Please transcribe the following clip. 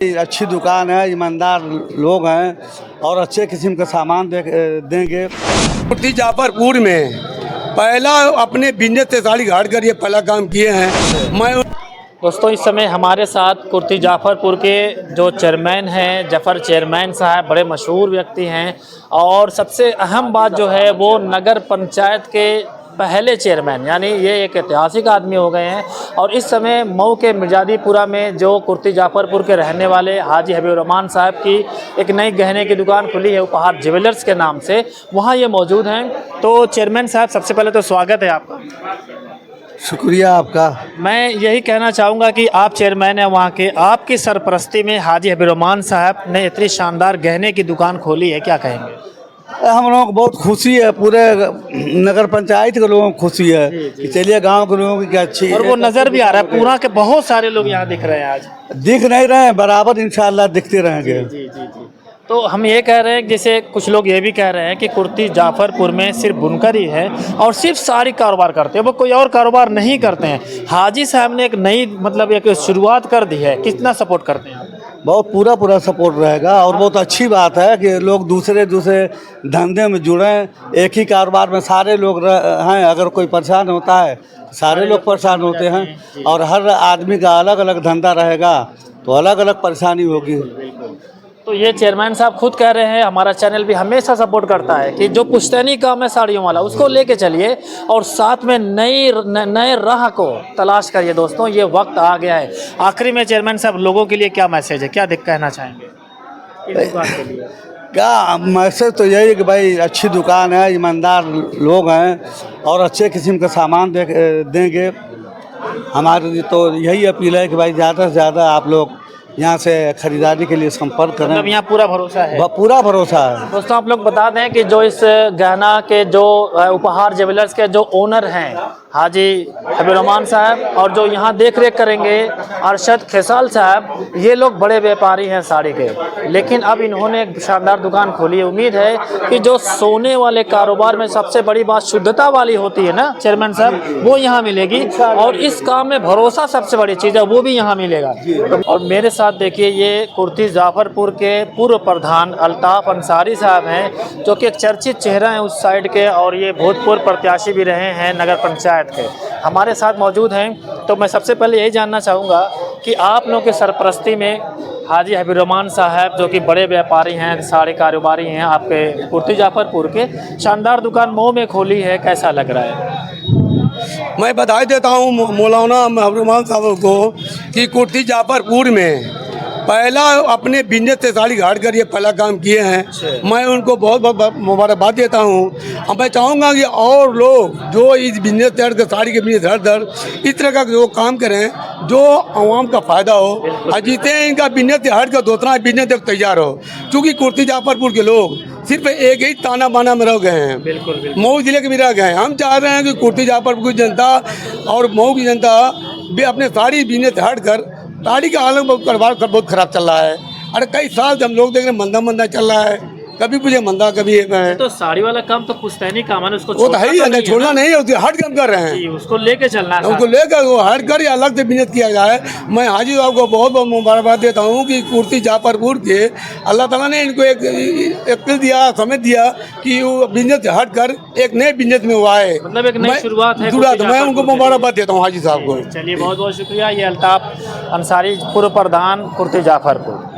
अच्छी दुकान है, ईमानदार लोग हैं और अच्छे किस्म का सामान देंगे। कुर्ती जाफरपुर में पहला अपने बिजनेस से साड़ी घाट कर ये पहला काम किए हैं। मैं दोस्तों इस समय हमारे साथ कुर्ती जाफरपुर के जो चेयरमैन हैं, जफ़र चेयरमैन साहब बड़े मशहूर व्यक्ति हैं और सबसे अहम बात जो है वो नगर पंचायत के पहले चेयरमैन, यानी ये एक ऐतिहासिक आदमी हो गए हैं। और इस समय मऊ के मिर्जादीपुरा में जो कुर्ती जाफरपुर के रहने वाले हाजी हबीबुर्रहमान साहब की एक नई गहने की दुकान खुली है उपहार ज्वेलर्स के नाम से, वहाँ ये मौजूद हैं। तो चेयरमैन साहब सबसे पहले तो स्वागत है आपका। शुक्रिया आपका। मैं यही कहना चाहूँगा कि आप चेयरमैन हैं वहाँ के, आपकी सरपरस्ती में हाजी हबीबुर्रहमान साहब ने इतनी शानदार गहने की दुकान खोली है, क्या कहेंगे? हम लोगों को बहुत खुशी है, पूरे नगर पंचायत के लोगों को खुशी है कि चलिए गांव के लोगों की क्या अच्छी। और वो नज़र भी आ रहा है पूरा के बहुत सारे लोग यहाँ दिख रहे हैं आज। दिख नहीं रहे हैं, बराबर इंशाल्लाह दिखते रहेंगे। जी। तो हम ये कह रहे हैं, जैसे कुछ लोग ये भी कह रहे हैं कि कुर्ती जाफरपुर में सिर्फ बुनकर ही है और सिर्फ साड़ी कारोबार करते हैं, वो कोई और कारोबार नहीं करते हैं। हाजी साहब ने एक नई एक शुरुआत कर दी है, कितना सपोर्ट करते हैं आप? बहुत पूरा सपोर्ट रहेगा और बहुत अच्छी बात है कि लोग दूसरे धंधे में जुड़ें। एक ही कारोबार में सारे लोग हैं, अगर कोई परेशान होता है सारे लोग परेशान होते हैं और हर आदमी का अलग अलग धंधा रहेगा तो अलग अलग परेशानी होगी। तो ये चेयरमैन साहब खुद कह रहे हैं, हमारा चैनल भी हमेशा सपोर्ट करता है कि जो पुश्तैनी काम है साड़ियों वाला उसको लेके चलिए और साथ में नए राह को तलाश करिए। दोस्तों ये वक्त आ गया है। आखिरी में चेयरमैन साहब लोगों के लिए क्या मैसेज है, क्या कहना चाहेंगे इस दुकान के लिए? क्या मैसेज तो यही है कि भाई अच्छी दुकान है, ईमानदार लोग हैं और अच्छे किस्म का सामान देंगे। हमारी तो यही अपील है कि भाई ज़्यादा से ज़्यादा आप लोग यहाँ से खरीदारी के लिए संपर्क करें। मतलब यहाँ पूरा भरोसा है? पूरा भरोसा है। दोस्तों आप लोग बता दें कि जो इस गहना के जो उपहार ज्वेलर्स के जो ओनर हैं हाजी हबीबुर्रहमान साहब और जो यहाँ देख रेख करेंगे अरशद खेसाल साहब, ये लोग बड़े व्यापारी हैं साड़ी के, लेकिन अब इन्होंने एक शानदार दुकान खोली है। उम्मीद है कि जो सोने वाले कारोबार में सबसे बड़ी बात शुद्धता वाली होती है ना चेयरमैन साहब, वो यहाँ मिलेगी और इस काम में भरोसा सबसे बड़ी चीज़ है, वो भी यहाँ मिलेगा। और मेरे साथ देखिए ये कुर्ती जाफरपुर के पूर्व प्रधान अल्ताफ़ अंसारी साहब हैं, जो कि एक चर्चित चेहरा है उस साइड के और ये भूतपूर्व प्रत्याशी भी रहे हैं नगर पंचायत के, हमारे साथ मौजूद हैं। तो मैं सबसे पहले यही जानना चाहूँगा कि आप लोगों के सरपरस्ती में हाजी हबीबुर्रहमान साहब जो कि बड़े व्यापारी हैं, सारे कारोबारी हैं, आपके कुर्ती जाफरपुर के शानदार दुकान मऊ में खोली है, कैसा लग रहा है? मैं बधाई देता हूँ मौलाना हबीबुर्रहमान साहब को कि कुर्ती जाफरपुर में पहला अपने बिजनेस से साड़ी घाट कर ये पहला काम किए हैं। मैं उनको बहुत बहुत मुबारकबाद देता हूँ। अब मैं चाहूँगा कि और लोग जो इस बिजनेस से हट साड़ी के बिजनेस हट इस तरह का जो काम करें जो आवाम का फ़ायदा हो और जितने इनका बिजनेस से हट कर दूसरा बिजनेस तक तैयार हो। क्योंकि कुर्ती जाफरपुर के लोग सिर्फ एक ही ताना बाना में रह गए हैं, मऊ जिले के भी रह गए हैं। हम चाह रहे हैं कि कुर्ती जाफरपुर की जनता और मऊ की जनता भी अपने साड़ी बिजनेस से हट कर साड़ी का हालत कारोबार बहुत खराब चल रहा है। अरे कई साल से हम लोग देख रहे हैं मंदा चल रहा है, कभी मुझे मंदा कभी तो साड़ी वाला काम तो पुश्तैनी काम है, उसको वो तो है ही, छोड़ना नहीं है, हट काम कर रहे हैं, उसको लेके चलना है, उसको लेकर वो हट कर या अलग से बिजनेस किया जाए। मैं हाजी साहब को बहुत बहुत मुबारकबाद देता हूँ कि कुर्ती जाफरपुर के अल्लाह ताला ने इनको एक दिया, समय दिया कि वो बिजनेस से हट कर एक नए बिजनेस में हुआ है, मतलब एक नई शुरुआत है। मैं उनको मुबारकबाद देता हूँ हाजी साहब को। चलिए बहुत बहुत शुक्रिया। ये अल्ताफ़ अंसारी पूर्व प्रधान कुर्ती जाफरपुर।